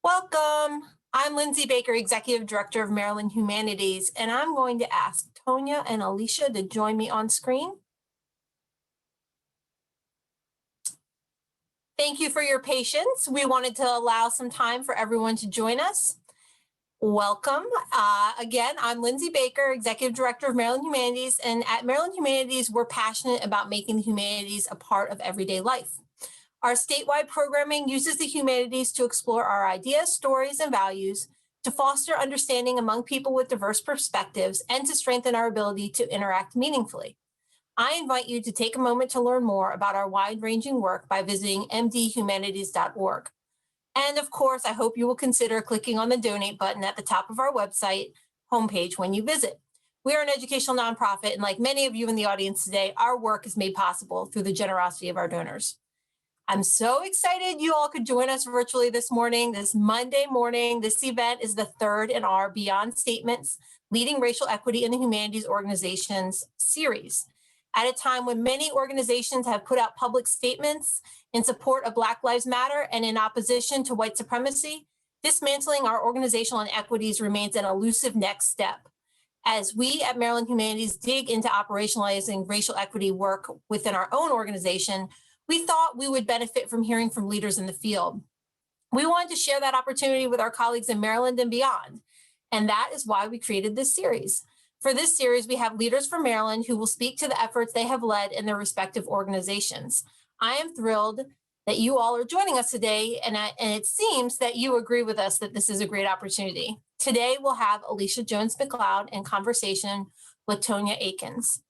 Welcome. I'm Lindsay Baker, Executive Director of Maryland Humanities, and I'm going to ask Tonya and Alicia to join me on screen. Thank you for your patience. We wanted to allow some time for everyone to join us. Welcome. Again, I'm Lindsay Baker, Executive Director of Maryland Humanities, and at Maryland Humanities, we're passionate about making the humanities a part of everyday life. Our statewide programming uses the humanities to explore our ideas, stories, and values, to foster understanding among people with diverse perspectives, and to strengthen our ability to interact meaningfully. I invite you to take a moment to learn more about our wide-ranging work by visiting mdhumanities.org. And of course, I hope you will consider clicking on the donate button at the top of our website homepage when you visit. We are an educational nonprofit, and like many of you in the audience today, our work is made possible through the generosity of our donors. I'm so excited you all could join us virtually this morning, this Monday morning. This event is the third in our Beyond Statements, Leading Racial Equity in the Humanities Organizations series. At a time when many organizations have put out public statements in support of Black Lives Matter and in opposition to white supremacy, dismantling our organizational inequities remains an elusive next step. As we at Maryland Humanities dig into operationalizing racial equity work within our own organization, we thought we would benefit from hearing from leaders in the field. We wanted to share that opportunity with our colleagues in Maryland and beyond, and that is why we created this series. For this series, we have leaders from Maryland who will speak to the efforts they have led in their respective organizations. I am thrilled that you all are joining us today, and it seems that you agree with us that this is a great opportunity. Today, we'll have Alicia Jones-McLeod in conversation with Tonya Aikens.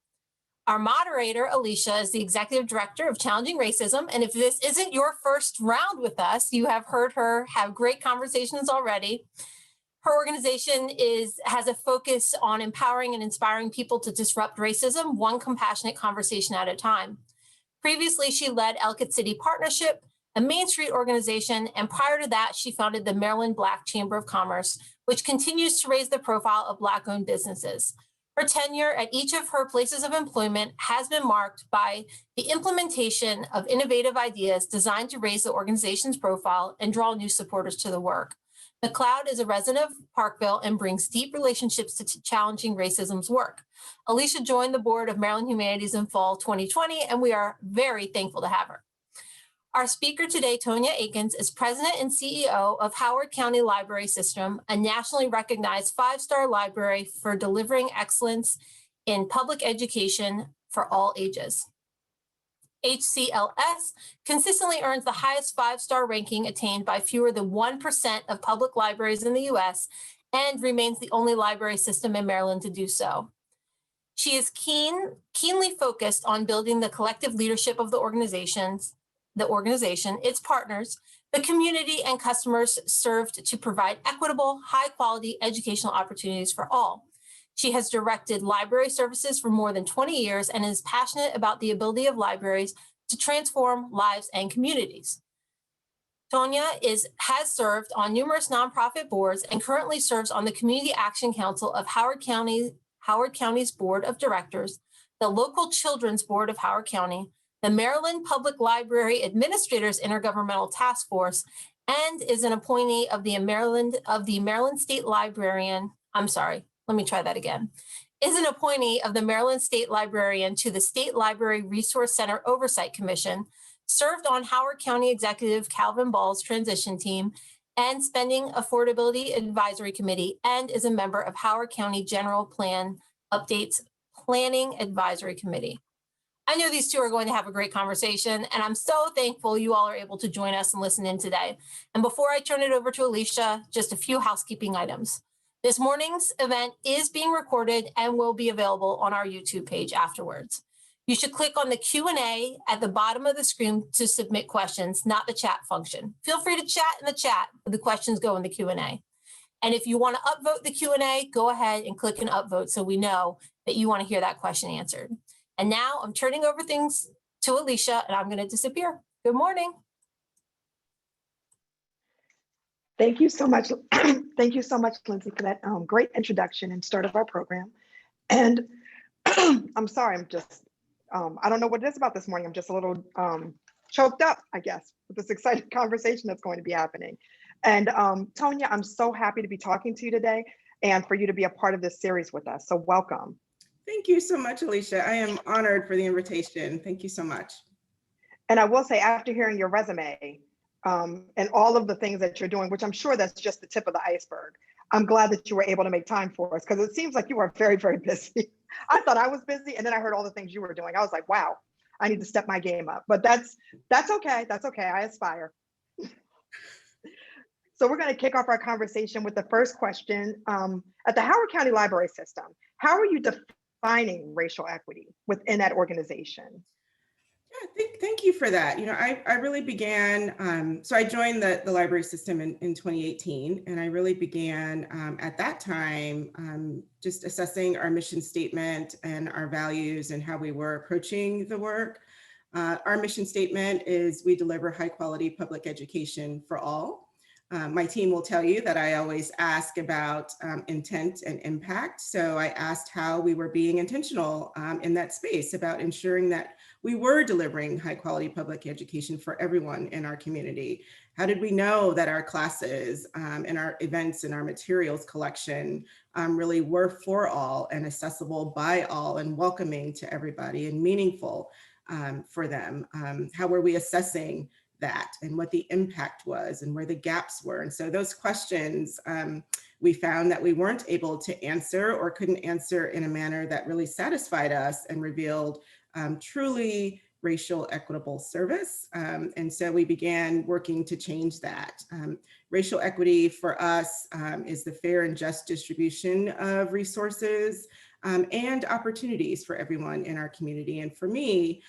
Our moderator, Alicia, is the Executive Director of Challenging Racism, and if this isn't your first round with us, you have heard her have great conversations already. Her organization has a focus on empowering and inspiring people to disrupt racism, one compassionate conversation at a time. Previously, she led Ellicott City Partnership, a Main Street organization, and prior to that, she founded the Maryland Black Chamber of Commerce, which continues to raise the profile of Black-owned businesses. Her tenure at each of her places of employment has been marked by the implementation of innovative ideas designed to raise the organization's profile and draw new supporters to the work. McLeod is a resident of Parkville and brings deep relationships to challenging racism's work. Alicia joined the board of Maryland Humanities in fall 2020, and we are very thankful to have her. Our speaker today, Tonya Aikens, is president and CEO of Howard County Library System, a nationally recognized 5-star library for delivering excellence in public education for all ages. HCLS consistently earns the highest 5-star ranking attained by fewer than 1% of public libraries in the US and remains the only library system in Maryland to do so. She is keenly focused on building the collective leadership of the organization, its partners, the community, and customers served to provide equitable, high-quality educational opportunities for all. She has directed library services for more than 20 years and is passionate about the ability of libraries to transform lives and communities. Tonya has served on numerous nonprofit boards and currently serves on the Community Action Council of Howard County's Board of Directors, the local Children's Board of Howard County, the Maryland Public Library Administrators Intergovernmental Task Force, and is an appointee of the Maryland State Librarian. Is an appointee of the Maryland State Librarian to the State Library Resource Center Oversight Commission, served on Howard County Executive Calvin Ball's transition team and Spending Affordability Advisory Committee, and is a member of Howard County General Plan Updates Planning Advisory Committee. I know these two are going to have a great conversation, and I'm so thankful you all are able to join us and listen in today. And before I turn it over to Alicia, just a few housekeeping items. This morning's event is being recorded and will be available on our YouTube page afterwards. You should click on the Q&A at the bottom of the screen to submit questions, not the chat function. Feel free to chat in the chat, but the questions go in the Q&A. And if you want to upvote the Q&A, go ahead and click an upvote so we know that you want to hear that question answered. And now I'm turning over things to Alicia, and I'm going to disappear. Good morning. Thank you so much. Thank you so much, Lindsay, for that great introduction and start of our program. And I'm sorry, I don't know what it is about this morning. I'm just a little choked up, I guess, with this exciting conversation that's going to be happening. And Tonya, I'm so happy to be talking to you today and for you to be a part of this series with us. So welcome. Thank you so much, Alicia. I am honored for the invitation. Thank you so much. And I will say, after hearing your resume and all of the things that you're doing, which I'm sure that's just the tip of the iceberg, I'm glad that you were able to make time for us because it seems like you are very, very busy. I thought I was busy, and then I heard all the things you were doing. I was like, wow, I need to step my game up. But that's okay. That's okay. I aspire. So we're going to kick off our conversation with the first question. At the Howard County Library System, how are you defining racial equity within that organization? Yeah, thank you for that. You know, I really began, so I joined the library system in 2018, and I really began at that time just assessing our mission statement and our values and how we were approaching the work. Our mission statement is we deliver high quality public education for all. My team will tell you that I always ask about intent and impact. So I asked how we were being intentional in that space about ensuring that we were delivering high quality public education for everyone in our community. How did we know that our classes and our events and our materials collection really were for all and accessible by all and welcoming to everybody and meaningful for them? How were we assessing that and what the impact was and where the gaps were? And so those questions, we found that we weren't able to answer or couldn't answer in a manner that really satisfied us and revealed truly racial equitable service. And so we began working to change that. Racial equity for us is the fair and just distribution of resources and opportunities for everyone in our community. And for me,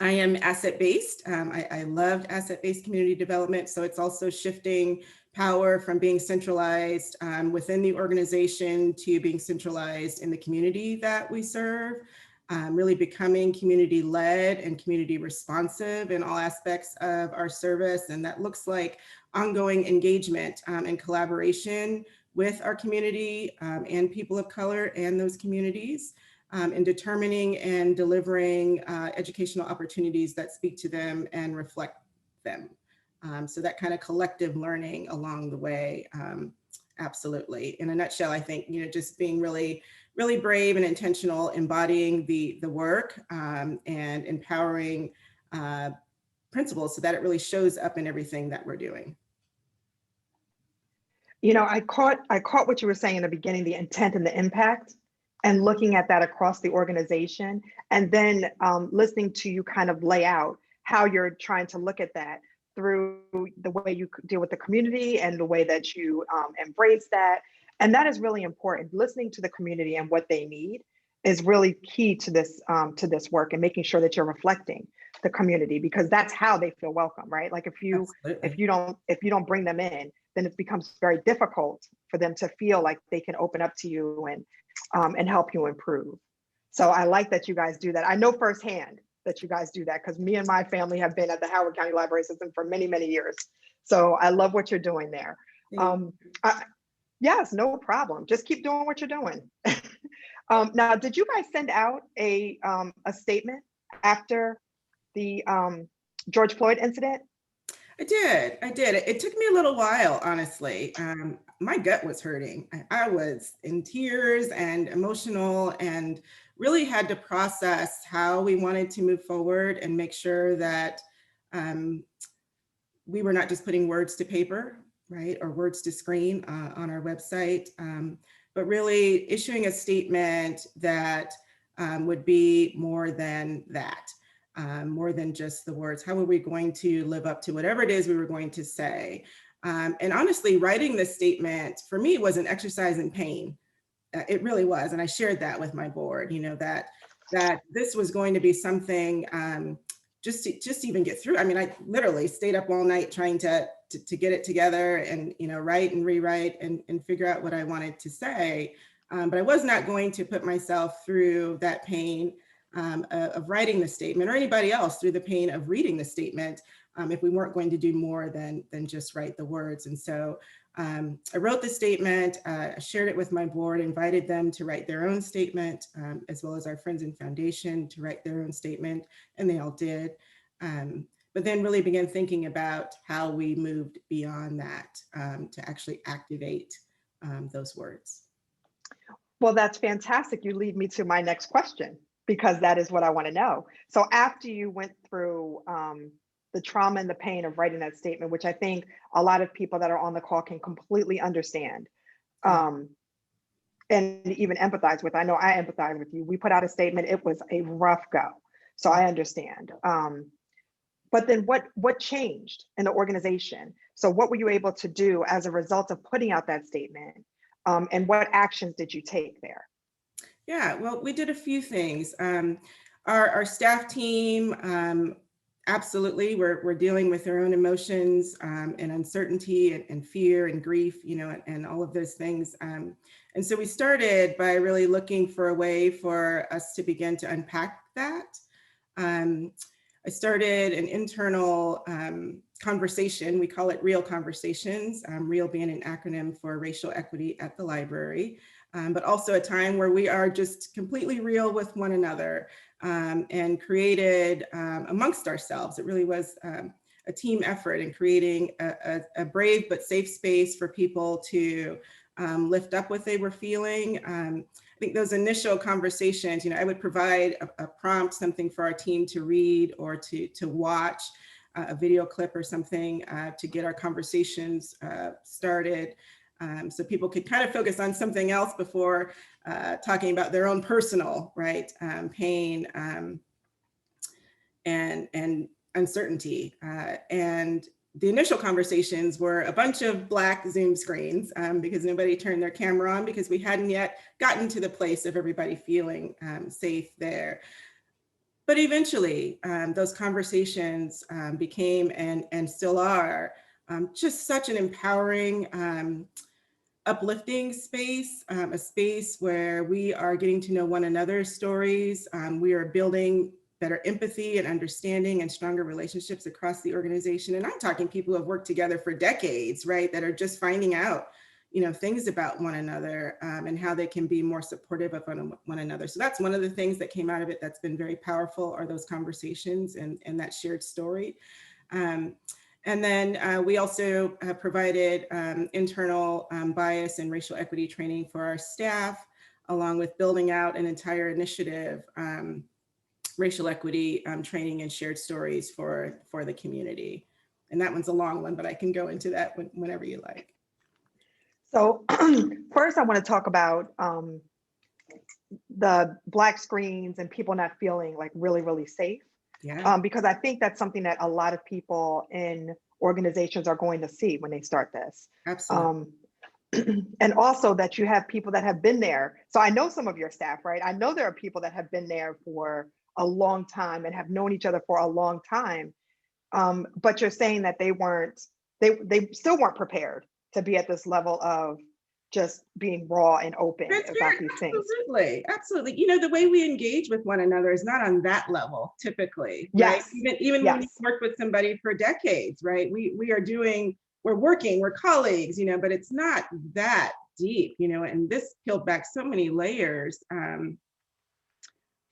I am asset-based. I loved asset-based community development. So it's also shifting power from being centralized within the organization to being centralized in the community that we serve. Really becoming community-led and community responsive in all aspects of our service. And that looks like ongoing engagement and collaboration with our community and people of color and those communities. In determining and delivering educational opportunities that speak to them and reflect them. So that kind of collective learning along the way, absolutely. In a nutshell, I think, you know, just being really, really brave and intentional, embodying the work and empowering principles so that it really shows up in everything that we're doing. You know, I caught what you were saying in the beginning, the intent and the impact, and looking at that across the organization, and then listening to you kind of lay out how you're trying to look at that through the way you deal with the community and the way that you embrace that. And that is really important. Listening to the community and what they need is really key to this work, and making sure that you're reflecting the community, because that's how they feel welcome, right? Like if you don't bring them in, then it becomes very difficult for them to feel like they can open up to you and help you improve. So I like that you guys do that. I know firsthand that you guys do that because me and my family have been at the Howard County Library System for many, many years. So I love what you're doing there. Yes, no problem. Just keep doing what you're doing. Now, did you guys send out a statement after the George Floyd incident? I did. It took me a little while, honestly. My gut was hurting. I was in tears and emotional and really had to process how we wanted to move forward and make sure that we were not just putting words to paper, right, or words to screen on our website, but really issuing a statement that would be more than that. More than just the words. How are we going to live up to whatever it is we were going to say? And honestly, writing this statement for me was an exercise in pain. It really was. And I shared that with my board, you know, that this was going to be something just to even get through. I mean, I literally stayed up all night trying to get it together and, you know, write and rewrite and figure out what I wanted to say. But I was not going to put myself through that pain of writing the statement, or anybody else through the pain of reading the statement, if we weren't going to do more than just write the words. And so I wrote the statement, shared it with my board, invited them to write their own statement, as well as our friends in foundation to write their own statement, and they all did. but then really began thinking about how we moved beyond that to actually activate those words. Well, that's fantastic. You lead me to my next question, because that is what I want to know. So after you went through the trauma and the pain of writing that statement, which I think a lot of people that are on the call can completely understand and even empathize with. I know I empathize with you. We put out a statement. It was a rough go. So I understand. But then what changed in the organization? So what were you able to do as a result of putting out that statement? And what actions did you take there? Yeah, well, we did a few things. Our staff team, absolutely, we're dealing with their own emotions and uncertainty and fear and grief, and all of those things. And so we started by really looking for a way for us to begin to unpack that. I started an internal conversation. We call it REAL Conversations, REAL being an acronym for racial equity at the library, but also a time where we are just completely real with one another and created amongst ourselves. It really was a team effort in creating a brave but safe space for people to lift up what they were feeling. I think those initial conversations, I would provide a prompt, something for our team to read or to watch, a video clip or something to get our conversations started. So people could kind of focus on something else before talking about their own personal, pain and uncertainty. And the initial conversations were a bunch of black Zoom screens because nobody turned their camera on because we hadn't yet gotten to the place of everybody feeling safe there. But eventually those conversations became and still are just such an empowering, uplifting space, a space where we are getting to know one another's stories. We are building better empathy and understanding and stronger relationships across the organization. And I'm talking people who have worked together for decades, that are just finding out, things about one another and how they can be more supportive of one another. So that's one of the things that came out of it that's been very powerful, are those conversations and that shared story. And then we also provided internal bias and racial equity training for our staff, along with building out an entire initiative, racial equity training and shared stories for the community. And that one's a long one, but I can go into that whenever you like. So first I want to talk about the black screens and people not feeling like really, really safe. Yeah. Because I think that's something that a lot of people in organizations are going to see when they start this. Absolutely. And also that you have people that have been there. So I know some of your staff, right? I know there are people that have been there for a long time and have known each other for a long time. But you're saying that they still weren't prepared to be at this level of just being raw and open about these things. Absolutely. The way we engage with one another is not on that level typically, right? Yes. Even Yes. when you work with somebody for decades, right? We're working, we're colleagues, but it's not that deep, and this peeled back so many layers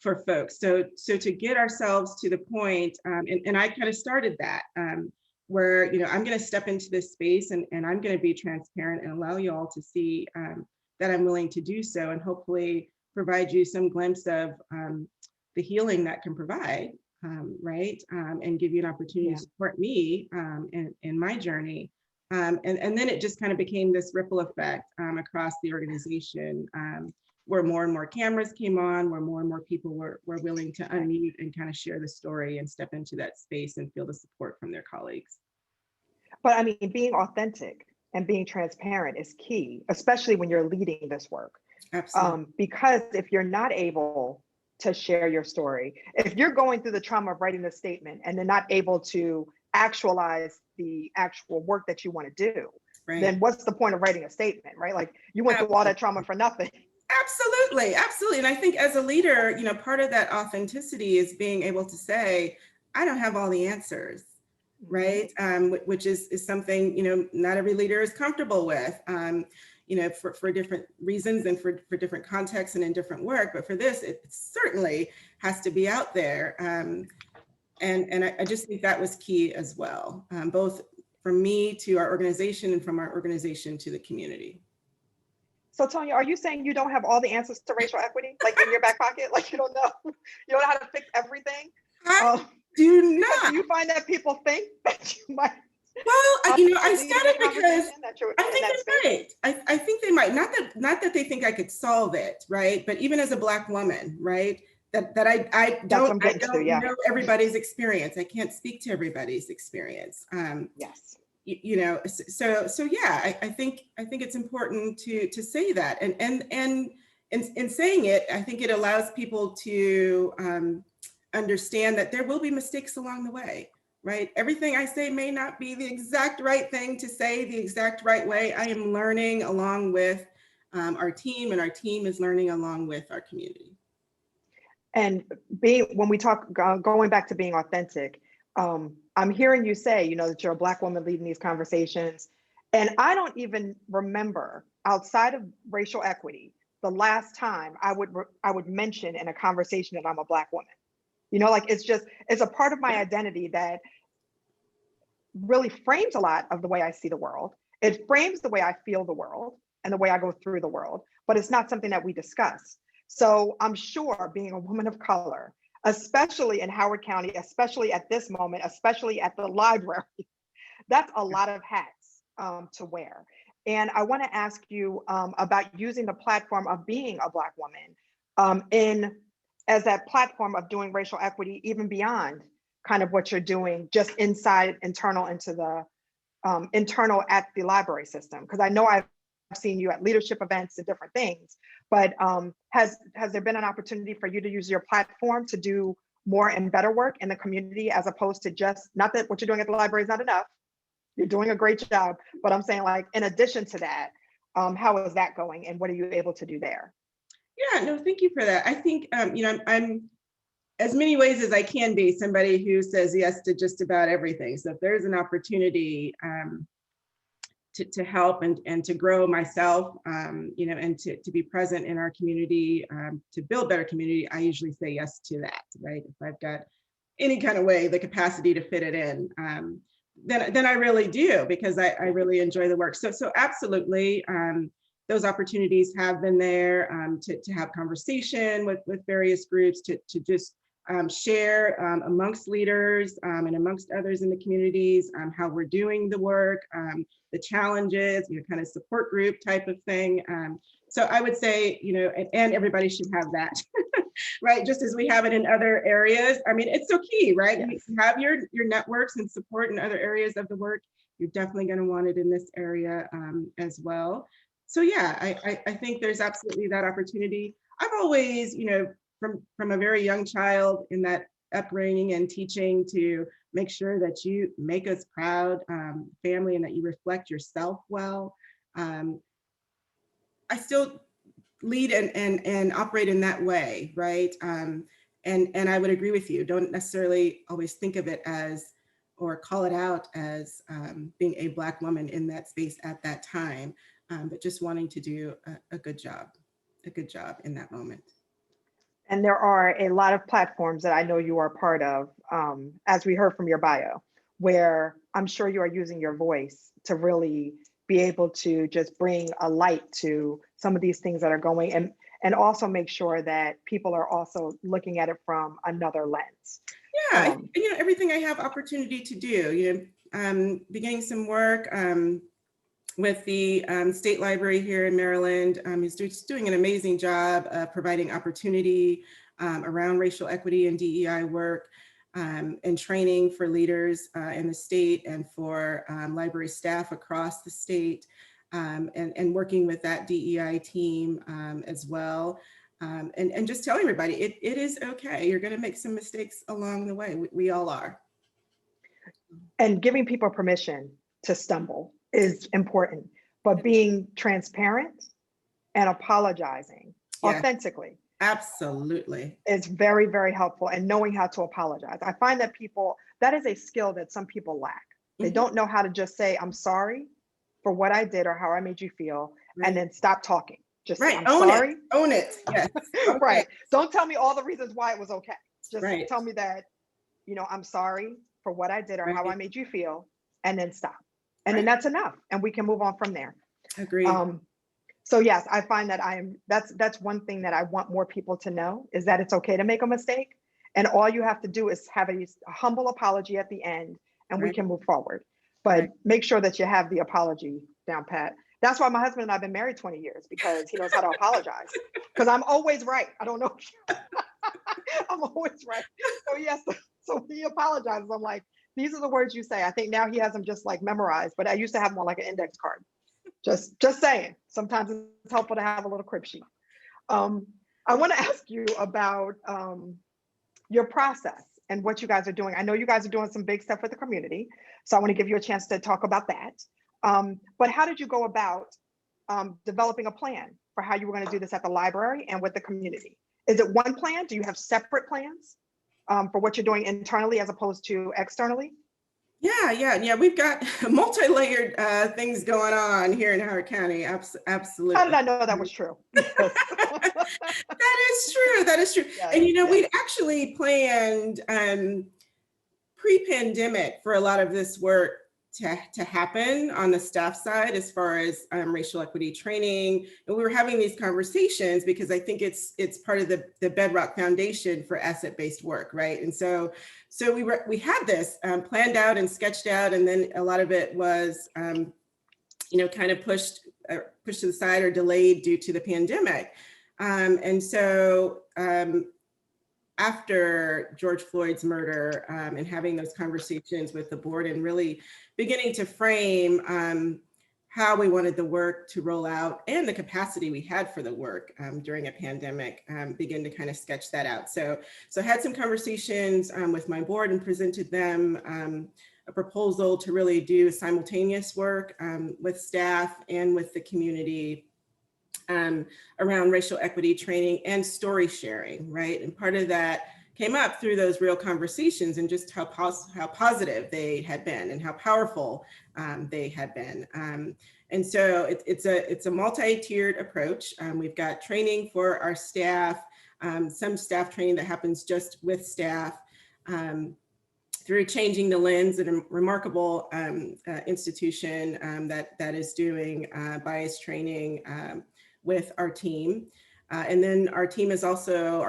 for folks. So to get ourselves to the point, and I kind of started that, where, I'm going to step into this space and I'm going to be transparent and allow you all to see that I'm willing to do so, and hopefully provide you some glimpse of the healing that can provide, and give you an opportunity to support me in my journey. And then it just kind of became this ripple effect across the organization, where more and more cameras came on, where more and more people were willing to unmute and kind of share the story and step into that space and feel the support from their colleagues. But I mean, being authentic and being transparent is key, especially when you're leading this work. Absolutely. Because if you're not able to share your story, if you're going through the trauma of writing the statement and then not able to actualize the actual work that you want to do, then what's the point of writing a statement, right? Like you went through all that trauma for nothing. Absolutely. And I think as a leader, part of that authenticity is being able to say, I don't have all the answers, right? Which is something, not every leader is comfortable with, for different reasons and for different contexts and in different work. But for this, it certainly has to be out there. And I just think that was key as well, both from me to our organization and from our organization to the community. So Tonya, are you saying you don't have all the answers to racial equity, like in your back pocket? Like you don't know, you don't know how to fix everything? I do not. Do you find that people think that you might? Well, you know, I said it because I think they're right. I think they might, not that they think I could solve it, right? But even as a Black woman, right? That I don't know everybody's experience. I can't speak to everybody's experience. Yes. You know, so yeah, I think it's important to say that, and in saying it, I think it allows people to understand that there will be mistakes along the way, right? Everything I say may not be the exact right thing to say the exact right way. I am learning along with our team, and our team is learning along with our community. And when we talk, going back to being authentic, I'm hearing you say, you know, that you're a Black woman leading these conversations. And I don't even remember, outside of racial equity, the last time I would mention in a conversation that I'm a Black woman. You know, like it's a part of my identity that really frames a lot of the way I see the world. It frames the way I feel the world and the way I go through the world, but it's not something that we discuss. So I'm sure, being a woman of color, especially in Howard County, especially at this moment, especially at the library, that's a lot of hats to wear. And I want to ask you about using the platform of being a Black woman as that platform of doing racial equity, even beyond kind of what you're doing just internal into the internal at the library system. Because I know I've seen you at leadership events and different things, but has there been an opportunity for you to use your platform to do more and better work in the community, as opposed to just, not that what you're doing at the library is not enough, you're doing a great job, but I'm saying, like, in addition to that, how is that going and what are you able to do there? Yeah, no, thank you for that. I think, you know, I'm as many ways as I can be somebody who says yes to just about everything. So if there's an opportunity to help and to grow myself, you know, and to be present in our community, to build better community, I usually say yes to that, right? If I've got any kind of way, the capacity to fit it in, then I really do, because I really enjoy the work. So absolutely, those opportunities have been there to have conversation with various groups, to just share amongst leaders and amongst others in the communities how we're doing the work, the challenges, you know, kind of support group type of thing. So I would say, you know, and everybody should have that, right? Just as we have it in other areas. I mean, it's so key, right? Yes. You have your networks and support in other areas of the work. You're definitely going to want it in this area as well. So yeah, I think there's absolutely that opportunity. I've always, you know, from a very young child, in that upbringing and teaching to make sure that you make us proud family, and that you reflect yourself well. I still lead and operate in that way, right? And I would agree with you. Don't necessarily always think of it as, or call it out as being a Black woman in that space at that time, but just wanting to do a good job in that moment. And there are a lot of platforms that I know you are part of, as we heard from your bio, where I'm sure you are using your voice to really be able to just bring a light to some of these things that are going, and also make sure that people are also looking at it from another lens. Yeah, you know, everything I have opportunity to do, you know, beginning some work with the State Library here in Maryland. He's doing an amazing job providing opportunity around racial equity and DEI work, and training for leaders in the state, and for library staff across the state, and working with that DEI team as well. And just telling everybody, it is okay. You're going to make some mistakes along the way. We all are. And giving people permission to stumble is important, but being transparent and apologizing authentically. Absolutely. It's very, very helpful, and knowing how to apologize. I find that that is a skill that some people lack. They don't know how to just say, I'm sorry for what I did or how I made you feel, and then stop talking. Just say, I'm sorry. Own it. Yes. Right. Don't tell me all the reasons why it was okay. Just tell me that I'm sorry for what I did or how I Right. made you feel, and then stop. And then Right. that's enough. And we can move on from there. Agreed. So yes, I find that that's one thing that I want more people to know, is that it's okay to make a mistake. And all you have to do is have a humble apology at the end, and we Right. can move forward. But Right. make sure that you have the apology down pat. That's why my husband and I have been married 20 years, because he knows how to apologize. Because I'm always right. I don't know. I'm always right. So yes, so when he apologizes, I'm like, these are the words you say. I think now he has them just like memorized, but I used to have them on like an index card. Just saying. Sometimes it's helpful to have a little crib sheet. I want to ask you about your process and what you guys are doing. I know you guys are doing some big stuff with the community, so I want to give you a chance to talk about that. But how did you go about developing a plan for how you were going to do this at the library and with the community? Is it one plan? Do you have separate plans for what you're doing internally as opposed to externally? Yeah. We've got multi-layered things going on here in Howard County. Absolutely. How did I know that was true? Yes. That is true. Yes, And yes. we'd actually planned pre-pandemic for a lot of this work to happen on the staff side, as far as racial equity training. And we were having these conversations because I think it's part of the bedrock foundation for asset-based work, right? And so we had this planned out and sketched out, and then a lot of it was kind of pushed to the side or delayed due to the pandemic. And so after George Floyd's murder, and having those conversations with the board and really beginning to frame how we wanted the work to roll out and the capacity we had for the work during a pandemic, begin to kind of sketch that out. So I had some conversations with my board and presented them a proposal to really do simultaneous work with staff and with the community around racial equity training and story sharing, right? And part of that came up through those real conversations and just how positive they had been and how powerful they had been. And so it's a multi-tiered approach. We've got training for our staff, some staff training that happens just with staff, through Changing the Lens, a remarkable institution that is doing bias training with our team. And then our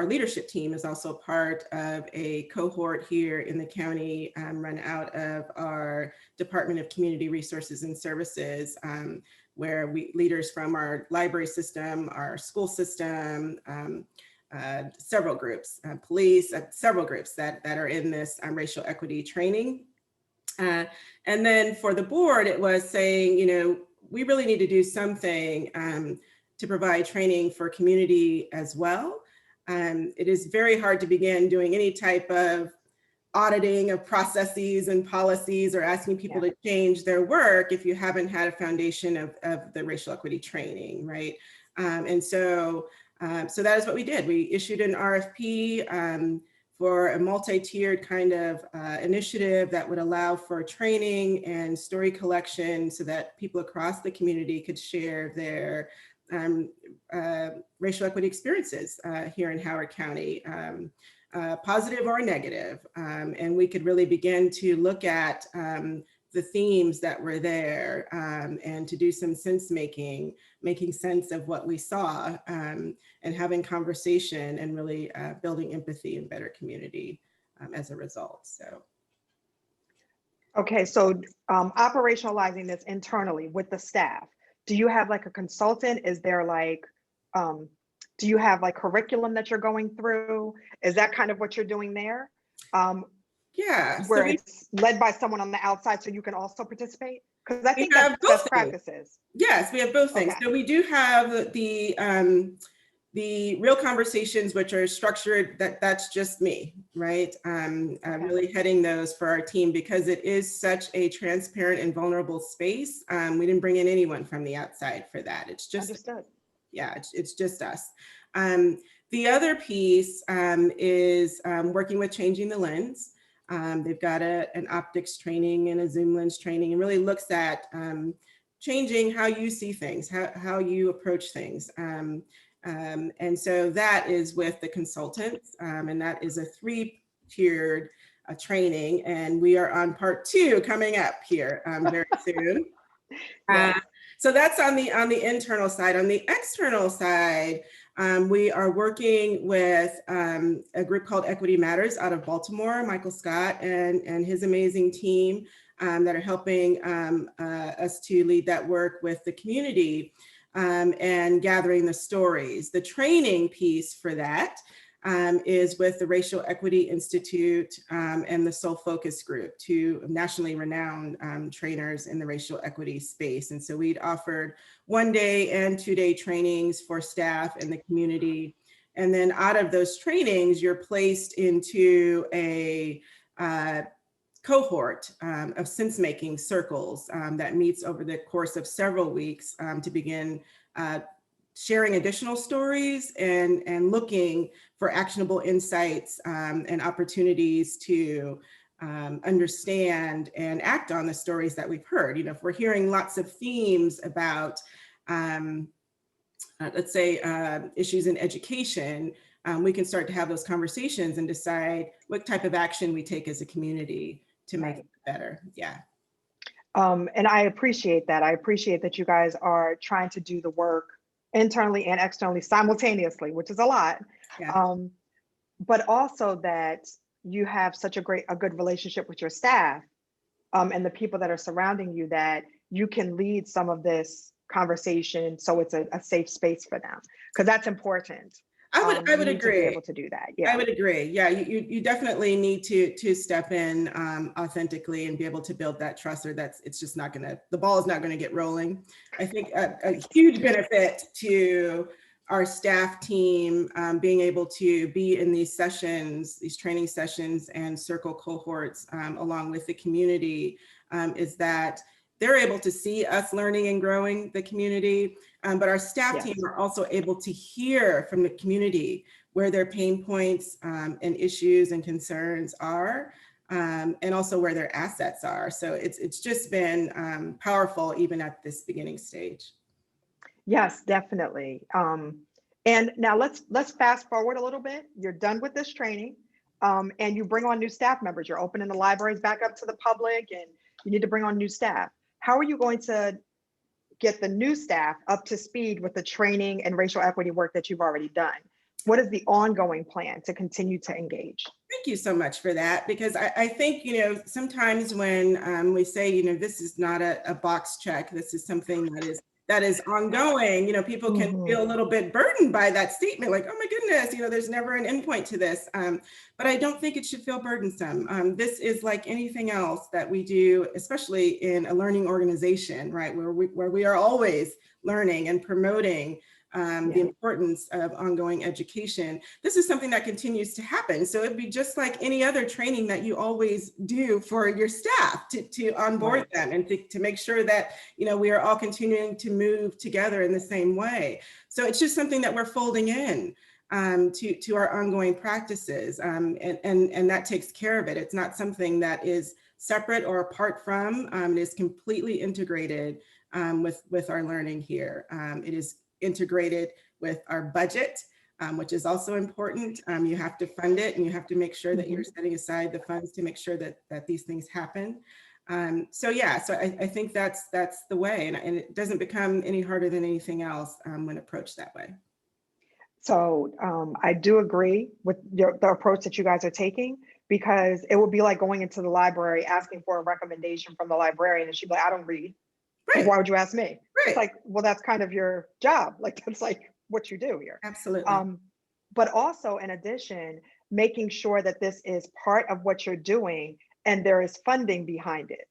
leadership team is also part of a cohort here in the county, run out of our Department of Community Resources and Services, where leaders from our library system, our school system, several groups, police, several groups that are in this racial equity training. And then for the board, it was saying, we really need to do something to provide training for community as well. It is very hard to begin doing any type of auditing of processes and policies or asking people to change their work if you haven't had a foundation of the racial equity training, right? And so that is what we did. We issued an RFP for a multi-tiered kind of initiative that would allow for training and story collection so that people across the community could share their racial equity experiences here in Howard County, positive or negative. And we could really begin to look at the themes that were there and to do some sense making sense of what we saw, and having conversation and really building empathy and better community as a result. So. Okay, so operationalizing this internally with the staff, do you have like a consultant? Is there like, do you have like curriculum that you're going through? Is that kind of what you're doing there? Yeah. Where it's led by someone on the outside so you can also participate? Because I think that's best practices. Yes, we have both things. Okay. So we do have the real conversations, which are structured, that's just me, right? I'm really heading those for our team because it is such a transparent and vulnerable space. We didn't bring in anyone from the outside for that. It's just, understood. Yeah, it's just us. The other piece is working with Changing the Lens. They've got an optics training and a zoom lens training, and really looks at changing how you see things, how you approach things. And so that is with the consultants, and that is a 3-tiered training, and we are on part 2 coming up here very soon. Yes. So that's on the internal side. On the external side, we are working with a group called Equity Matters out of Baltimore, Michael Scott and his amazing team that are helping us to lead that work with the community and gathering the stories. The training piece for that is with the Racial Equity Institute and the Soul Focus Group, 2 nationally renowned trainers in the racial equity space. And so we'd offered 1-day and 2-day trainings for staff in the community. And then out of those trainings, you're placed into a cohort of sense-making circles that meets over the course of several weeks to begin sharing additional stories and looking for actionable insights and opportunities to understand and act on the stories that we've heard. You know, if we're hearing lots of themes about, let's say, issues in education, we can start to have those conversations and decide what type of action we take as a community to make it better. Yeah. And I appreciate that. I appreciate that you guys are trying to do the work internally and externally simultaneously, which is a lot. Yeah. But also that you have such a good relationship with your staff and the people that are surrounding you, that you can lead some of this conversation so it's a safe space for them, because that's important. I would agree. To be able to do that. Yeah. I would agree. Yeah, you definitely need to step in authentically and be able to build that trust, or it's just not gonna, the ball is not gonna get rolling. I think a huge benefit to our staff team being able to be in these sessions, these training sessions and circle cohorts along with the community is that they're able to see us learning and growing the community, but our staff team are also able to hear from the community where their pain points and issues and concerns are, and also where their assets are. So it's just been powerful even at this beginning stage. Yes, definitely. And now let's fast forward a little bit. You're done with this training, and you bring on new staff members. You're opening the libraries back up to the public, and you need to bring on new staff. How are you going to get the new staff up to speed with the training and racial equity work that you've already done? What is the ongoing plan to continue to engage? Thank you so much for that, because I think, you know, sometimes when we say, you know, this is not a box check, this is something that is ongoing, you know, people can feel a little bit burdened by that statement, like, oh my goodness, you know, there's never an endpoint to this. But I don't think it should feel burdensome. This is like anything else that we do, especially in a learning organization, right, where we are always learning and promoting the importance of ongoing education. This is something that continues to happen. So it'd be just like any other training that you always do for your staff to onboard them and to make sure that, you know, we are all continuing to move together in the same way. So it's just something that we're folding in to our ongoing practices, and that takes care of it. It's not something that is separate or apart from. It is completely integrated with our learning here. It is integrated with our budget, which is also important. You have to fund it, and you have to make sure that you're setting aside the funds to make sure that these things happen. So I think that's the way, and it doesn't become any harder than anything else when approached that way. So I do agree with the approach that you guys are taking, because it would be like going into the library asking for a recommendation from the librarian, and she'd be like, I don't read. Right. Why would you ask me? Right. It's like, well, that's kind of your job. Like, that's like what you do here. Absolutely. But also, in addition, making sure that this is part of what you're doing and there is funding behind it,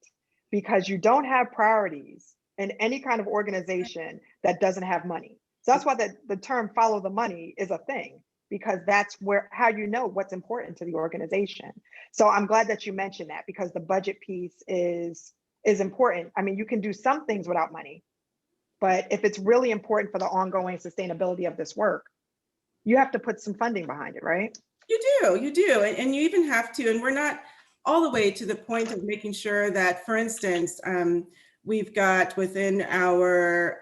because you don't have priorities in any kind of organization that doesn't have money. So that's why the term follow the money is a thing, because that's how you know what's important to the organization. So I'm glad that you mentioned that, because the budget piece is important. I mean, you can do some things without money, but if it's really important for the ongoing sustainability of this work, you have to put some funding behind it, right? You do. And you even have to, and we're not all the way to the point of making sure that, for instance, we've got within our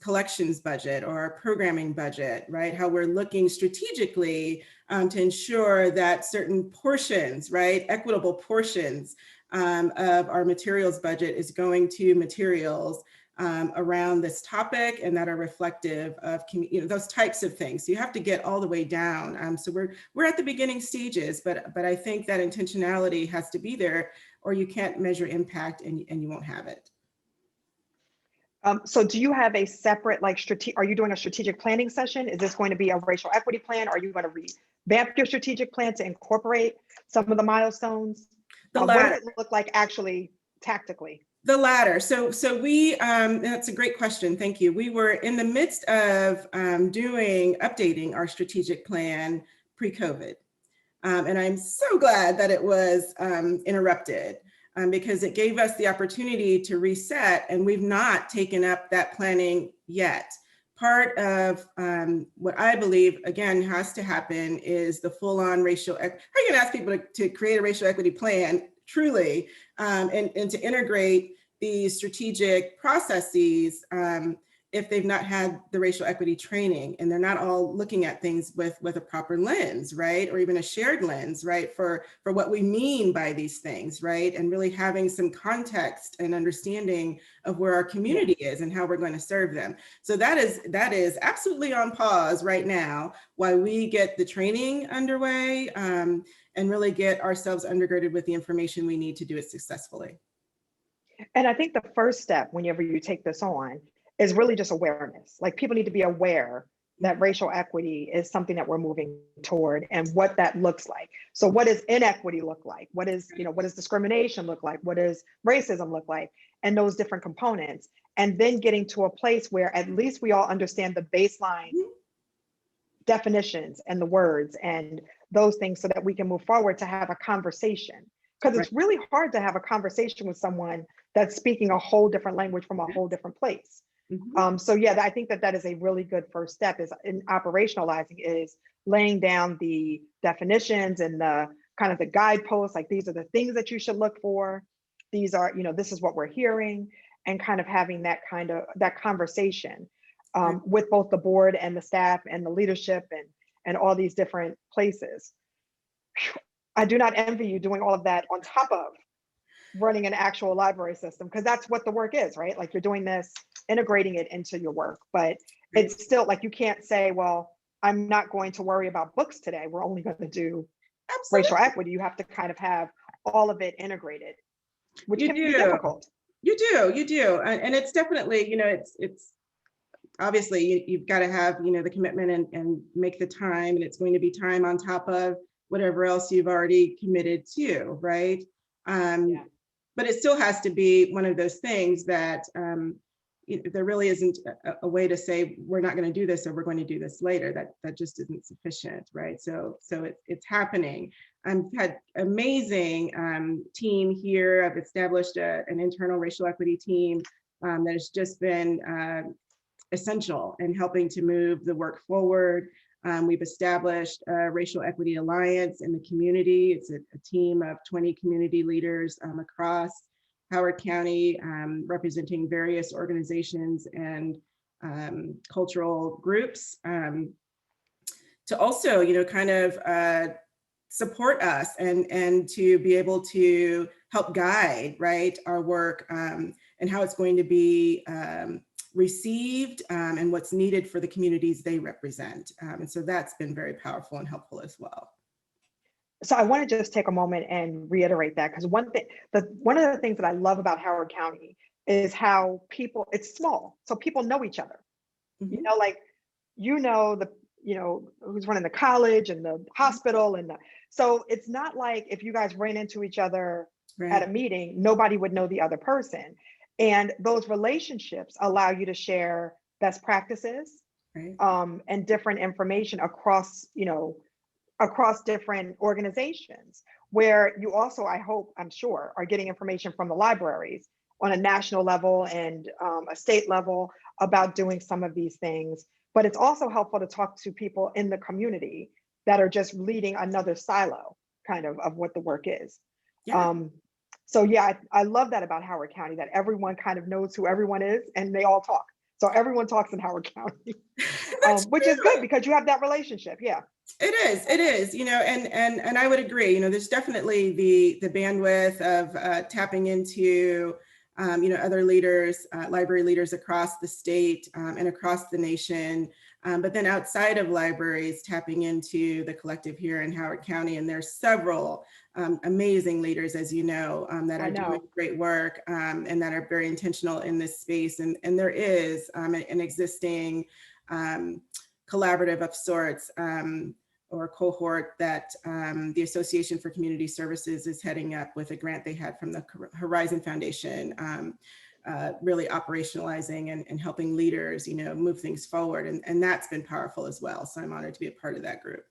collections budget or our programming budget, right? How we're looking strategically to ensure that certain portions, right, equitable portions of our materials budget is going to materials around this topic and that are reflective of those types of things. So you have to get all the way down. So we're at the beginning stages, but I think that intentionality has to be there, or you can't measure impact and you won't have it. So do you have a separate, like, are you doing a strategic planning session? Is this going to be a racial equity plan? Are you going to revamp your strategic plan to incorporate some of the milestones? What does it look like actually tactically? The latter. So we, that's a great question. Thank you. We were in the midst of updating our strategic plan pre-COVID. And I'm so glad that it was interrupted because it gave us the opportunity to reset, and we've not taken up that planning yet. Part of what I believe, again, has to happen is the full-on racial, how are you gonna ask people to create a racial equity plan, truly, and to integrate these strategic processes if they've not had the racial equity training and they're not all looking at things with a proper lens, right? Or even a shared lens, right? For what we mean by these things, right? And really having some context and understanding of where our community is and how we're going to serve them. So that is absolutely on pause right now while we get the training underway and really get ourselves undergirded with the information we need to do it successfully. And I think the first step whenever you take this on is really just awareness. Like, people need to be aware that racial equity is something that we're moving toward and what that looks like. So what does inequity look like? What is, what does discrimination look like? What does racism look like? And those different components. And then getting to a place where at least we all understand the baseline definitions and the words and those things so that we can move forward to have a conversation. Because it's really hard to have a conversation with someone that's speaking a whole different language from a whole different place. So yeah, I think that is a really good first step, is in operationalizing, is laying down the definitions and the kind of the guideposts, like these are the things that you should look for. These are, this is what we're hearing, and kind of having that conversation with both the board and the staff and the leadership and all these different places. I do not envy you doing all of that on top of running an actual library system, because that's what the work is, right? Like, you're doing this, integrating it into your work, but it's still like, you can't say, well, I'm not going to worry about books today. We're only going to do racial equity. You have to kind of have all of it integrated, which can be difficult. You do. And it's definitely, it's obviously you've got to have, the commitment and make the time, and it's going to be time on top of whatever else you've already committed to, right? But it still has to be one of those things that there really isn't a way to say we're not going to do this or we're going to do this later. That just isn't sufficient, right? So it's happening. I've had amazing team here. I've established an internal racial equity team that has just been essential in helping to move the work forward. We've established a Racial Equity Alliance in the community. It's a team of 20 community leaders across Howard County, representing various organizations and cultural groups to also, kind of support us and to be able to help guide, right, our work and how it's going to be received and what's needed for the communities they represent. And so that's been very powerful and helpful as well. So I want to just take a moment and reiterate that, because one of the things that I love about Howard County is how it's small, so people know each other. Like, who's running the college and the hospital, so it's not like if you guys ran into each other at a meeting, nobody would know the other person. And those relationships allow you to share best practices and different information across different organizations, where you also, I'm sure, are getting information from the libraries on a national level and a state level about doing some of these things. But it's also helpful to talk to people in the community that are just leading another silo kind of what the work is. So yeah, I love that about Howard County, that everyone kind of knows who everyone is and they all talk. So everyone talks in Howard County, That's which is good because you have that relationship. Yeah. it is, you know, and I would agree, you know, there's definitely the bandwidth of tapping into, you know, other leaders, library leaders across the state and across the nation. But then outside of libraries, tapping into the collective here in Howard County. And there's several amazing leaders, as you know, that I are doing know. great work and that are very intentional in this space. And there is an existing collaborative of sorts or cohort that the Association for Community Services is heading up with a grant they had from the Horizon Foundation, really operationalizing and helping leaders, you know, move things forward. And that's been powerful as well. So I'm honored to be a part of that group.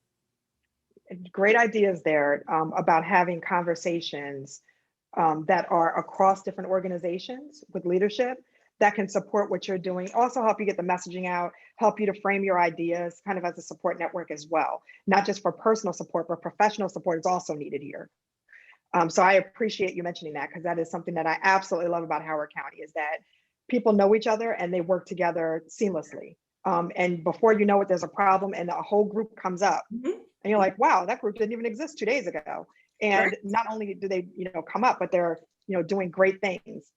Great ideas there about having conversations that are across different organizations with leadership that can support what you're doing, also help you get the messaging out, help you to frame your ideas kind of as a support network as well. Not just for personal support, but professional support is also needed here. So I appreciate you mentioning that because that is something that I absolutely love about Howard County is that people know each other and they work together seamlessly. And before you know it, there's a problem and a whole group comes up and you're like, wow, that group didn't even exist 2 days ago. And Right. not only do they, you know, come up, but they're, you know, doing great things.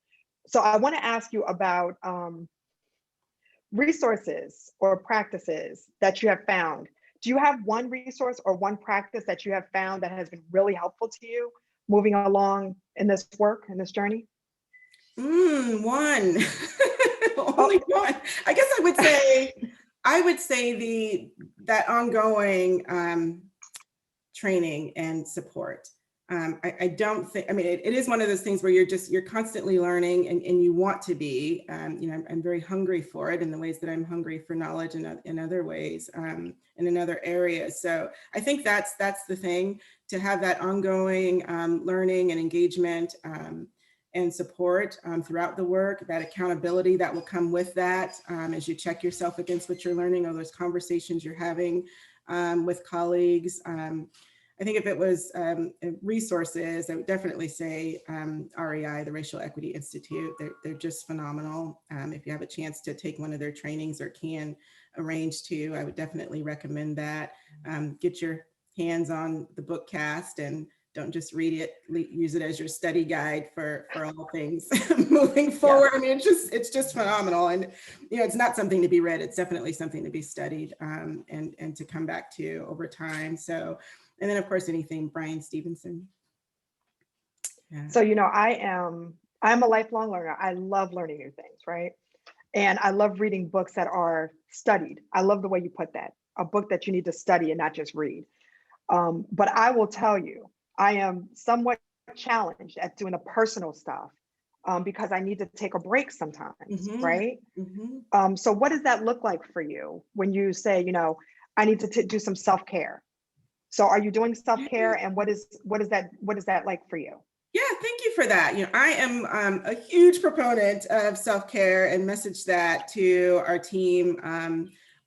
So I want to ask you about resources or practices that you have found. Do you have one resource or one practice that you have found that has been really helpful to you moving along in this work, in this journey? One. Only one. I guess I would say that ongoing training and support. I don't think, I mean, it is one of those things where you're constantly learning and you want to be, you know, I'm very hungry for it in the ways that I'm hungry for knowledge in other ways and in other areas. So I think that's the thing, to have that ongoing learning and engagement and support throughout the work, that accountability that will come with that as you check yourself against what you're learning or those conversations you're having with colleagues. I think if it was resources, I would definitely say REI, the Racial Equity Institute. They're just phenomenal. If you have a chance to take one of their trainings or can arrange to, I would definitely recommend that. Get your hands on the bookcast and don't just read it, use it as your study guide for all things moving forward. I mean, it's just phenomenal. And, you know, it's not something to be read. It's definitely something to be studied and to come back to over time. So, and then of course, anything Brian Stevenson. Yeah. So, you know, I'm a lifelong learner. I love learning new things, right? And I love reading books that are studied. I love the way you put that, a book that you need to study and not just read. But I will tell you, I am somewhat challenged at doing the personal stuff because I need to take a break sometimes, right? So what does that look like for you when you say, you know, I need to do some self-care? So are you doing self-care, and what is that like for you? Yeah, thank you for that. You know, I am a huge proponent of self-care and message that to our team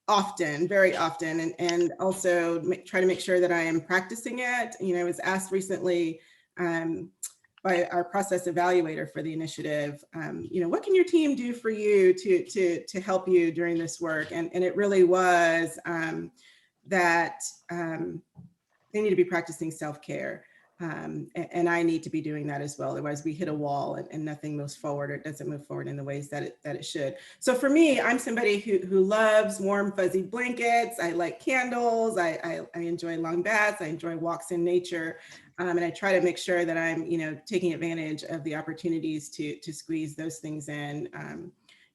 often, very often, and also try to make sure that I am practicing it. You know, I was asked recently by our process evaluator for the initiative, you know, what can your team do for you to help you during this work? And it really was that they need to be practicing self-care. And I need to be doing that as well. Otherwise we hit a wall and nothing moves forward, or it doesn't move forward in the ways that it should. So for me, I'm somebody who loves warm, fuzzy blankets. I like candles. I enjoy long baths. I enjoy walks in nature. And I try to make sure that I'm, you know, taking advantage of the opportunities to squeeze those things in.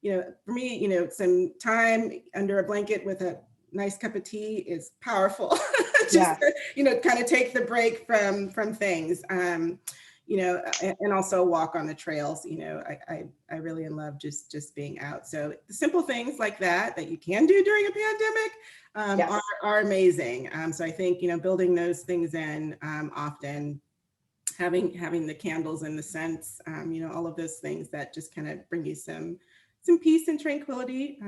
You know, for me, you know, some time under a blanket with a nice cup of tea is powerful. Just to, you know, kind of take the break from things, you know, and also walk on the trails. You know, I really love just being out. So the simple things like that you can do during a pandemic are amazing. So I think, you know, building those things in often, having the candles and the scents, you know, all of those things that just kind of bring you some peace and tranquility.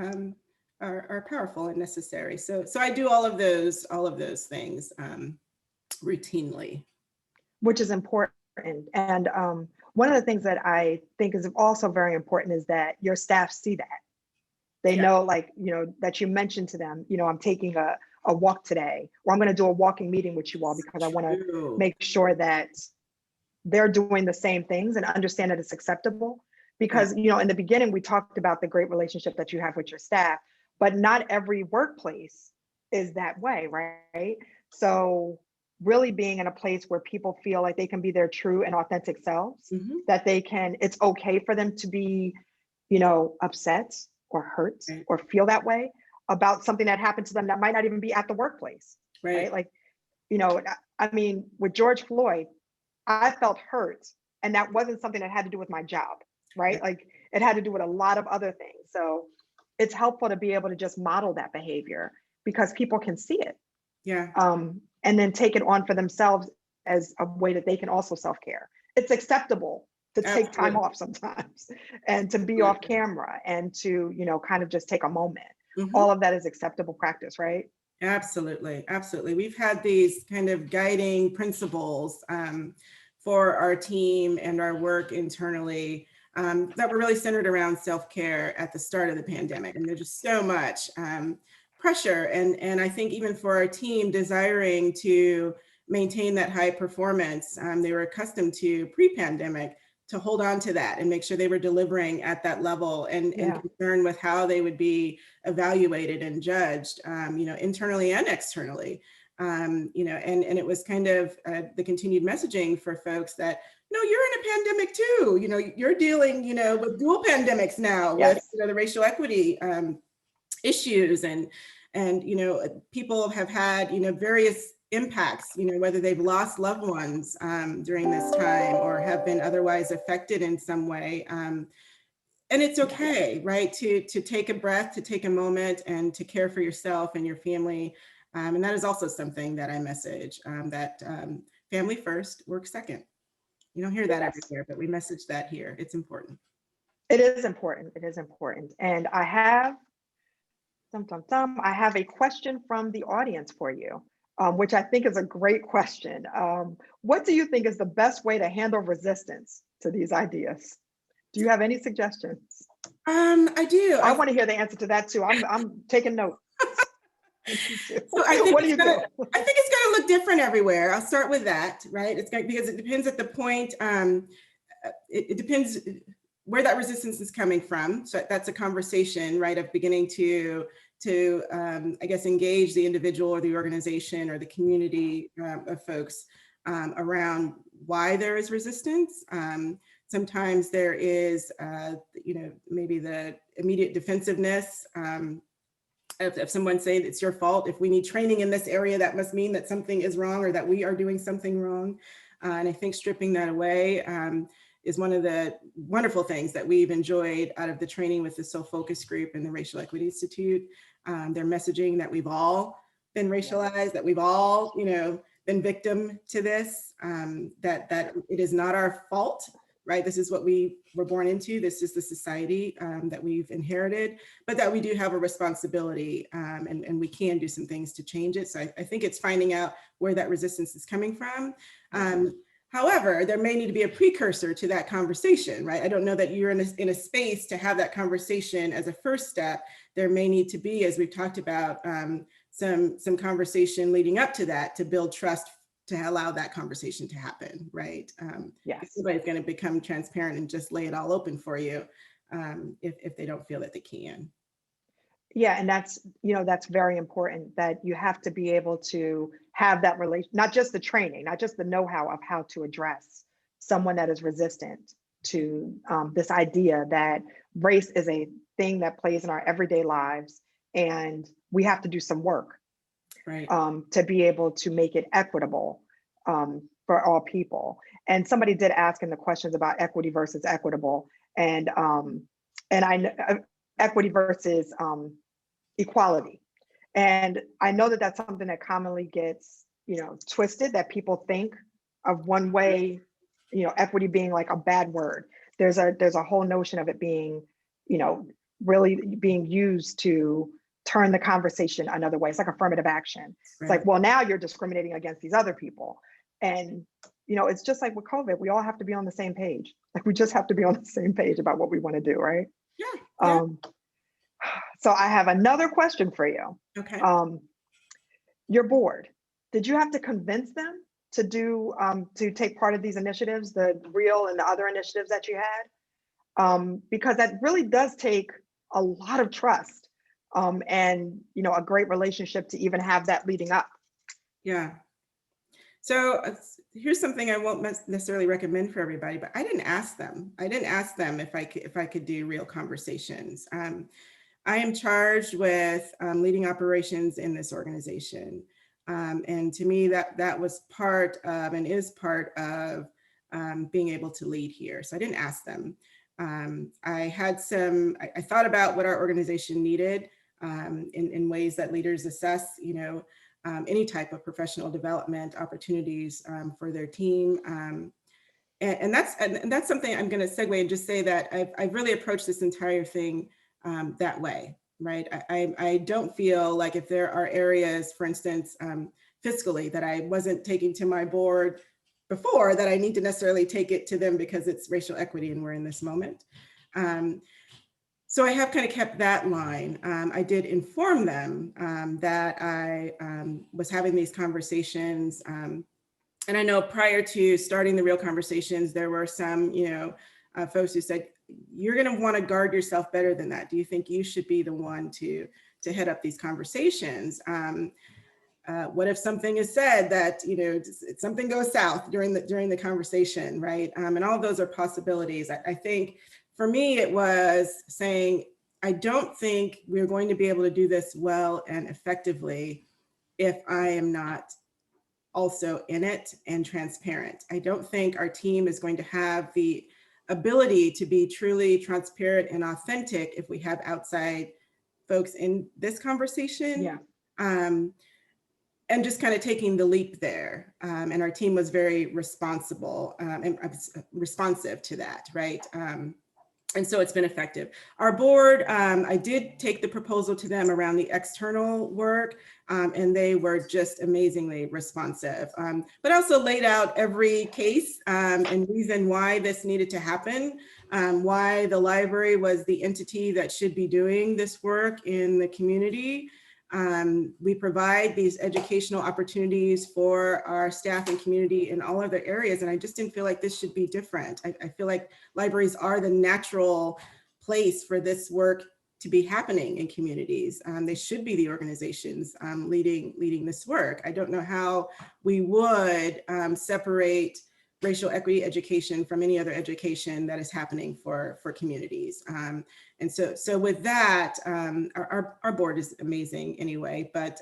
Are powerful and necessary. So I do all of those things routinely. Which is important And one of the things that I think is also very important is that your staff see that. They know, like, that you mentioned to them, I'm taking a walk today, or I'm going to do a walking meeting with you all because I want to make sure that they're doing the same things and understand that it's acceptable. Because, in the beginning, we talked about the great relationship that you have with your staff, but not every workplace is that way, right? So really being in a place where people feel like they can be their true and authentic selves, that it's okay for them to be, upset or hurt or feel that way about something that happened to them that might not even be at the workplace, right? Like, I mean, with George Floyd, I felt hurt, and that wasn't something that had to do with my job, right? Like, it had to do with a lot of other things. So it's helpful to be able to just model that behavior because people can see it. And then take it on for themselves as a way that they can also self-care. It's acceptable to take time off sometimes and to be off camera and to, kind of just take a moment. All of that is acceptable practice, right? Absolutely. Absolutely. We've had these kind of guiding principles for our team and our work internally that were really centered around self-care at the start of the pandemic. And there's just so much pressure. And I think even for our team desiring to maintain that high performance, they were accustomed to pre-pandemic to hold on to that and make sure they were delivering at that level and concerned with how they would be evaluated and judged, internally and externally. And it was kind of the continued messaging for folks that, no, you're in a pandemic too. You're dealing, with dual pandemics now with the racial equity issues and people have had, various impacts, whether they've lost loved ones during this time or have been otherwise affected in some way. And it's okay, right? To take a breath, to take a moment and to care for yourself and your family. And that is also something that I message, that family first, work second. You don't hear that everywhere, but we message that here. It's important. It is important. It is important. And I have a question from the audience for you, which I think is a great question. What do you think is the best way to handle resistance to these ideas? Do you have any suggestions? I do. I want to hear the answer to that too. I'm taking notes. So what do you do? I think it's going to look different everywhere. I'll start with that, right? Because it depends at the point. It depends where that resistance is coming from. So that's a conversation, right, of beginning to I guess, engage the individual or the organization or the community of folks around why there is resistance. Sometimes there is, maybe the immediate defensiveness of someone saying it's your fault. If we need training in this area, that must mean that something is wrong or that we are doing something wrong. And I think stripping that away is one of the wonderful things that we've enjoyed out of the training with the Soul Focus Group and the Racial Equity Institute. Their messaging that we've all been racialized, that we've all, been victim to this, that it is not our fault, right? This is what we were born into. This is the society that we've inherited, but that we do have a responsibility and we can do some things to change it. So I think it's finding out where that resistance is coming from. However, there may need to be a precursor to that conversation, right? I don't know that you're in a space to have that conversation as a first step. There may need to be, as we've talked about, some conversation leading up to that to build trust to allow that conversation to happen, right? Nobody's going to become transparent and just lay it all open for you if they don't feel that they can. Yeah, and that's very important, that you have to be able to have that relation, not just the training, not just the know-how of how to address someone that is resistant to this idea that race is a thing that plays in our everyday lives, and we have to do some work, right, to be able to make it equitable for all people. And somebody did ask in the questions about equity versus equitable, and equity versus equality. And I know that that's something that commonly gets, twisted, that people think of one way, equity being like a bad word. There's a whole notion of it being, really being used to turn the conversation another way. It's like affirmative action. It's like, well, now you're discriminating against these other people. And it's just like with COVID, we all have to be on the same page. Like we just have to be on the same page about what we want to do, right? Yeah. So I have another question for you. Okay. Your board, did you have to convince them to do to take part of these initiatives, the real and the other initiatives that you had? Because that really does take a lot of trust and a great relationship to even have that leading up. Yeah. So here's something I won't necessarily recommend for everybody, but I didn't ask them. I didn't ask them if I could do real conversations. I am charged with leading operations in this organization. And to me, that was part of and is part of being able to lead here. So I didn't ask them. I thought about what our organization needed in ways that leaders assess, any type of professional development opportunities for their team. And that's something I'm going to segue and just say that I've really approached this entire thing that way, right? I don't feel like if there are areas, for instance, fiscally that I wasn't taking to my board before, that I need to necessarily take it to them because it's racial equity and we're in this moment. So I have kind of kept that line. I did inform them that I was having these conversations. And I know prior to starting the real conversations, there were some, folks who said, you're going to want to guard yourself better than that. Do you think you should be the one to head up these conversations? What if something is said that, something goes south during the conversation, right? And all of those are possibilities. I think for me, it was saying, I don't think we're going to be able to do this well and effectively if I am not also in it and transparent. I don't think our team is going to have the ability to be truly transparent and authentic if we have outside folks in this conversation. Yeah. And just kind of taking the leap there. And our team was very responsible and responsive to that, right? And so it's been effective. Our board, I did take the proposal to them around the external work, and they were just amazingly responsive. But also laid out every case and reason why this needed to happen, why the library was the entity that should be doing this work in the community. We provide these educational opportunities for our staff and community in all other areas. And I just didn't feel like this should be different. I feel like libraries are the natural place for this work to be happening in communities. They should be the organizations leading this work. I don't know how we would separate racial equity education from any other education that is happening for communities. And so with that, our board is amazing anyway, but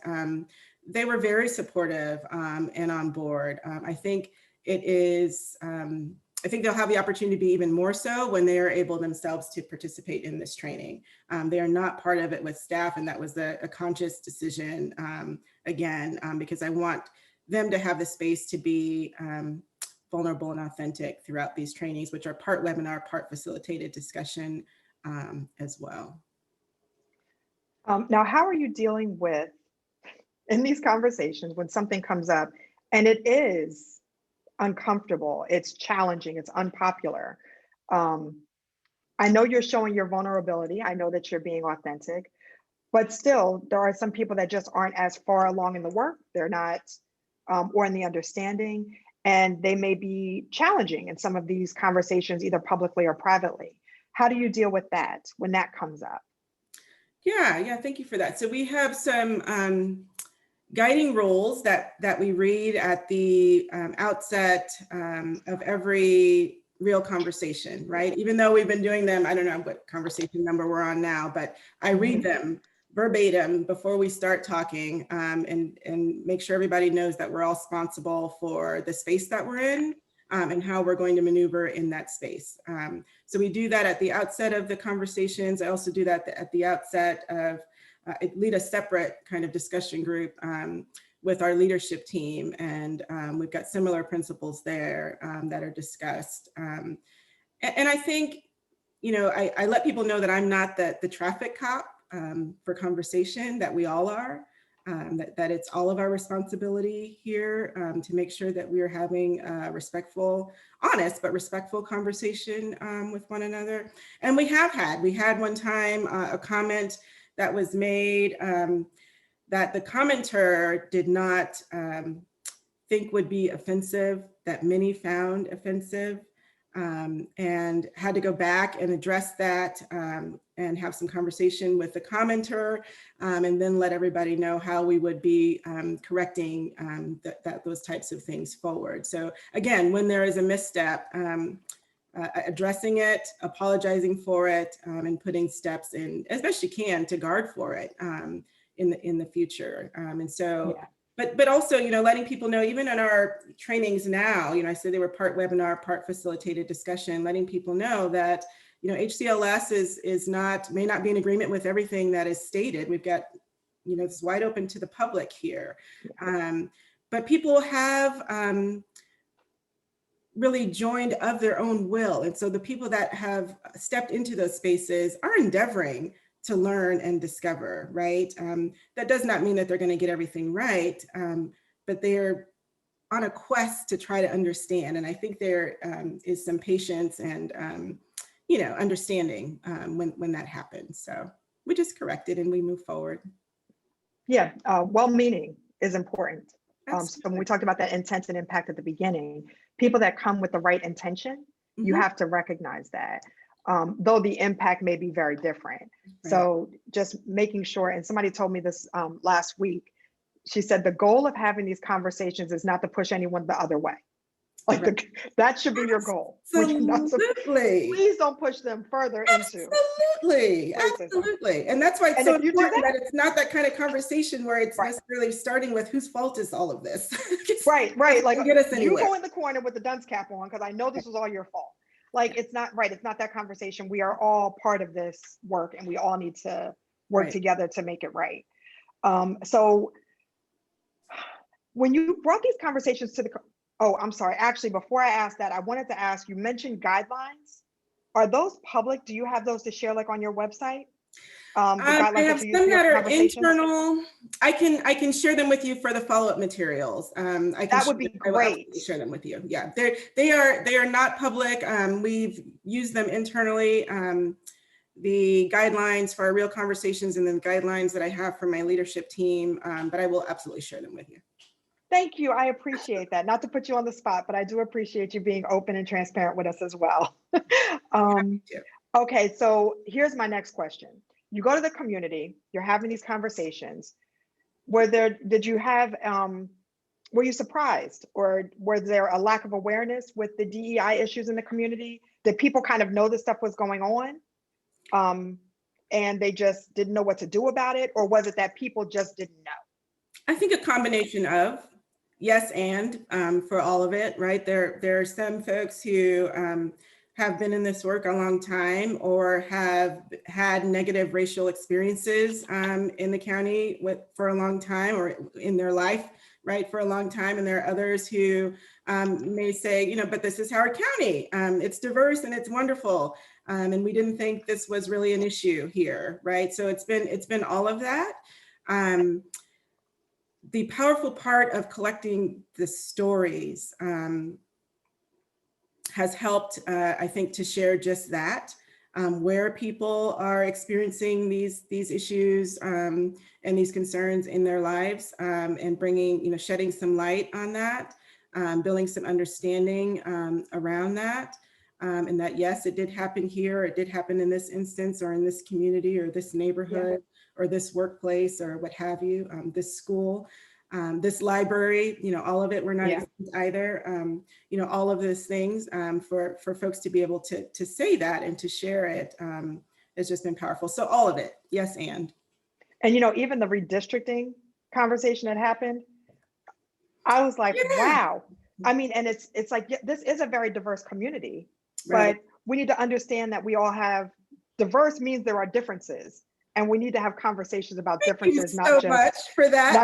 they were very supportive and on board. I think it is, I think they'll have the opportunity to be even more so when they are able themselves to participate in this training. They are not part of it with staff, and that was a conscious decision, again, because I want them to have the space to be vulnerable and authentic throughout these trainings, which are part webinar, part facilitated discussion as well. Now, how are you dealing with, in these conversations, when something comes up and it is uncomfortable, it's challenging, it's unpopular? I know you're showing your vulnerability. I know that you're being authentic, but still, there are some people that just aren't as far along in the work. They're not, or in the understanding, and they may be challenging in some of these conversations, either publicly or privately. How do you deal with that when that comes up? Yeah, thank you for that. So we have some guiding rules that we read at the outset of every real conversation, right? Even though we've been doing them, I don't know what conversation number we're on now, but I read them verbatim before we start talking and make sure everybody knows that we're all responsible for the space that we're in and how we're going to maneuver in that space. So we do that at the outset of the conversations. I also do that at the outset of, I lead a separate kind of discussion group with our leadership team. And we've got similar principles there that are discussed. And I think, I let people know that I'm not the traffic cop for conversation, that we all are. that it's all of our responsibility here to make sure that we are having a respectful, honest, but respectful conversation with one another. And we had one time a comment that was made that the commenter did not think would be offensive, that many found offensive, and had to go back and address that and have some conversation with the commenter, and then let everybody know how we would be correcting those types of things forward. So again, when there is a misstep, addressing it, apologizing for it, and putting steps in as best you can to guard for it in the future. And so. Yeah. But also, letting people know, even in our trainings now, I said they were part webinar, part facilitated discussion, letting people know that, HCLS may not be in agreement with everything that is stated. We've got, it's wide open to the public here. But people have really joined of their own will. And so the people that have stepped into those spaces are endeavoring to learn and discover, right? That does not mean that they're going to get everything right, but they're on a quest to try to understand. And I think there is some patience and, understanding when that happens. So we just correct it and we move forward. Yeah, well-meaning is important. So when we talked about that intent and impact at the beginning, people that come with the right intention, you have to recognize that. Though the impact may be very different. Right. So just making sure, and somebody told me this last week, she said, the goal of having these conversations is not to push anyone the other way. Like right. That should be your goal. Absolutely. Please don't push them further into. Absolutely. And that's why it's so important that it's not that kind of conversation where it's necessarily starting with whose fault is all of this. Right. Like you go in the corner with the dunce cap on because I know this was all your fault. Like, it's not right. It's not that conversation. We are all part of this work and we all need to work together to make it right. So when you brought these conversations to I'm sorry. Actually, before I ask that, I wanted to ask, you mentioned guidelines. Are those public? Do you have those to share like on your website? I have some that are internal. I can share them with you for the follow-up materials. That would be great. Share them with you. Yeah, they are not public. We've used them internally. The guidelines for our real conversations and then guidelines that I have for my leadership team. But I will absolutely share them with you. Thank you. I appreciate that. Not to put you on the spot, but I do appreciate you being open and transparent with us as well. Okay, so here's my next question. You go to the community, you're having these conversations. Were you surprised, or was there a lack of awareness with the DEI issues in the community? Did people kind of know this stuff was going on and they just didn't know what to do about it? Or was it that people just didn't know? I think a combination of yes and for all of it, right? There are some folks who have been in this work a long time or have had negative racial experiences in the county for a long time or in their life, right, for a long time. And there are others who may say, but this is Howard County. It's diverse and it's wonderful. And we didn't think this was really an issue here, right? So it's been all of that. The powerful part of collecting the stories has helped, I think, to share just that, where people are experiencing these issues and these concerns in their lives, and bringing, shedding some light on that, building some understanding around that, and that, yes, it did happen here, it did happen in this instance or in this community or this neighborhood or this workplace or what have you, this school. This library, all of it, we're not exempt either. All of those things for folks to be able to say that and to share it has just been powerful. So all of it, yes, and even the redistricting conversation that happened, I was like, wow. I mean, and it's like, this is a very diverse community, but we need to understand that we all have, diverse means there are differences. And we need to have conversations about differences, not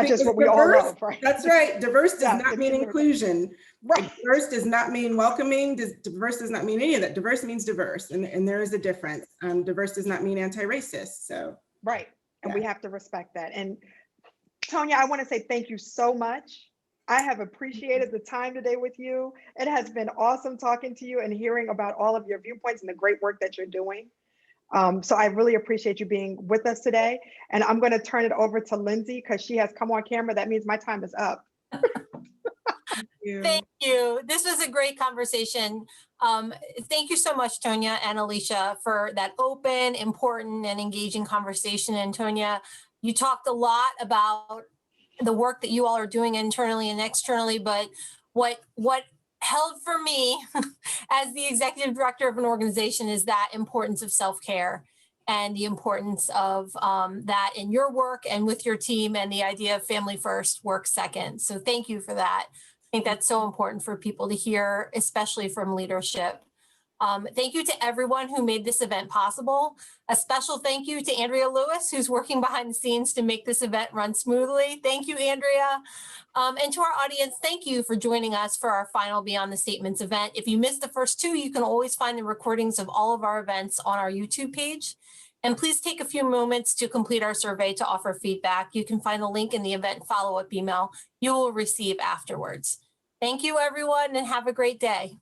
just what we all love, right? That's right. Diverse does not mean inclusion. Right. Diverse does not mean welcoming. Diverse does not mean any of that. Diverse means diverse, and there is a difference. Diverse does not mean anti-racist. So right, and we have to respect that. And Tonya, I want to say thank you so much. I have appreciated the time today with you. It has been awesome talking to you and hearing about all of your viewpoints and the great work that you're doing. So I really appreciate you being with us today. And I'm going to turn it over to Lindsay because she has come on camera. That means my time is up. Thank you. This was a great conversation. Thank you so much, Tonya and Alicia, for that open, important, and engaging conversation. And Tonya, you talked a lot about the work that you all are doing internally and externally, but what held for me as the executive director of an organization is that importance of self-care and the importance of that in your work and with your team, and the idea of family first, work second. So thank you for that. I think that's so important for people to hear, especially from leadership. Thank you to everyone who made this event possible. A special thank you to Andrea Lewis, who's working behind the scenes to make this event run smoothly. Thank you, Andrea. And to our audience, thank you for joining us for our final Beyond the Statements event. If you missed the first two, you can always find the recordings of all of our events on our YouTube page. And please take a few moments to complete our survey to offer feedback. You can find the link in the event follow-up email you will receive afterwards. Thank you, everyone, and have a great day.